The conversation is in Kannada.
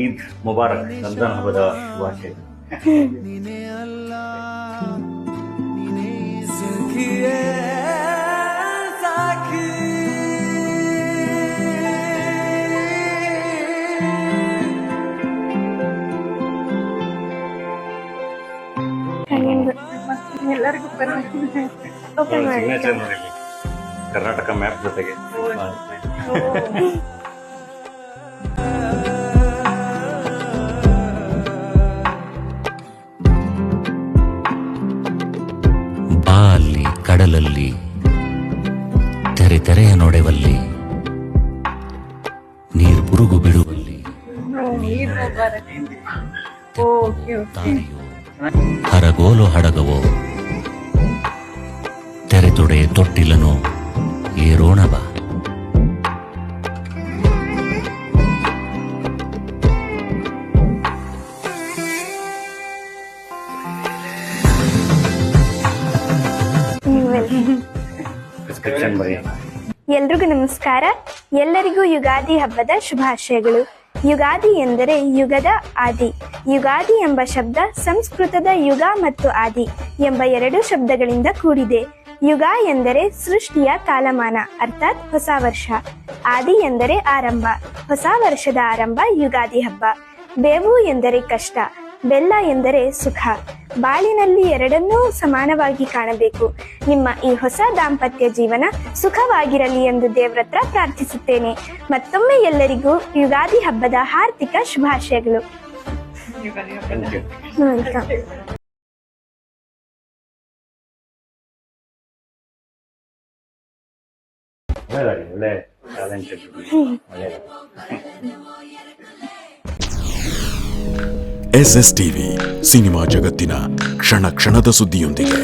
ಈದ್ ಮುಬಾರಕ್, ರಂಜಾನ್ ಹಬ್ಬದ ಶುಭಾಶಯ. ಎಲ್ಲರಿಗೂ ಸಿಗ್ನೇಚರ್ ನೋಡಿ, ಕರ್ನಾಟಕ ಮ್ಯಾಪ್ ಜೊತೆಗೆ. ಬಾ ಅಲ್ಲಿ ಕಡಲಲ್ಲಿ ತೆರೆ ತೆರೆಯ ನೊಡೆವಲ್ಲಿ ನೀರು ಬುರುಗು ಬಿಡುವಲ್ಲಿ ತಾರೆಯೋ ಹರಗೋಲು ಹಡಗವೋ ತೆರೆತೊಡೆ ತೊಟ್ಟಿಲನೋ ಏರೋಣ ಬಾ. ಎಲ್ರಿಗೂ ನಮಸ್ಕಾರ. ಎಲ್ಲರಿಗೂ ಯುಗಾದಿ ಹಬ್ಬದ ಶುಭಾಶಯಗಳು. ಯುಗಾದಿ ಎಂದರೆ ಯುಗದ ಆದಿ. ಯುಗಾದಿ ಎಂಬ ಶಬ್ದ ಸಂಸ್ಕೃತದ ಯುಗ ಮತ್ತು ಆದಿ ಎಂಬ ಎರಡು ಶಬ್ದಗಳಿಂದ ಕೂಡಿದೆ. ಯುಗ ಎಂದರೆ ಸೃಷ್ಟಿಯ ಕಾಲಮಾನ, ಅರ್ಥಾತ್ ಹೊಸ ವರ್ಷ. ಆದಿ ಎಂದರೆ ಆರಂಭ, ಹೊಸ ವರ್ಷದ ಆರಂಭ ಯುಗಾದಿ ಹಬ್ಬ. ಬೇವು ಎಂದರೆ ಕಷ್ಟ, ಬೆಲ್ಲ ಎಂದರೆ ಸುಖ. ಬಾಳಿನಲ್ಲಿ ಎರಡನ್ನೂ ಸಮಾನವಾಗಿ ಕಾಣಬೇಕು. ನಿಮ್ಮ ಈ ಹೊಸ ದಾಂಪತ್ಯ ಜೀವನ ಸುಖವಾಗಿರಲಿ ಎಂದು ದೇವ್ರತ್ರ ಪ್ರಾರ್ಥಿಸುತ್ತೇನೆ. ಮತ್ತೊಮ್ಮೆ ಎಲ್ಲರಿಗೂ ಯುಗಾದಿ ಹಬ್ಬದ ಹಾರ್ದಿಕ ಶುಭಾಶಯಗಳು. ಒಳ್ಳೆ ಟ್ಯಾಲೆಂಟೆಡ್. SS ಟಿವಿ, ಸಿನಿಮಾ ಜಗತ್ತಿನ ಕ್ಷಣ ಕ್ಷಣದ ಸುದ್ದಿಯೊಂದಿಗೆ.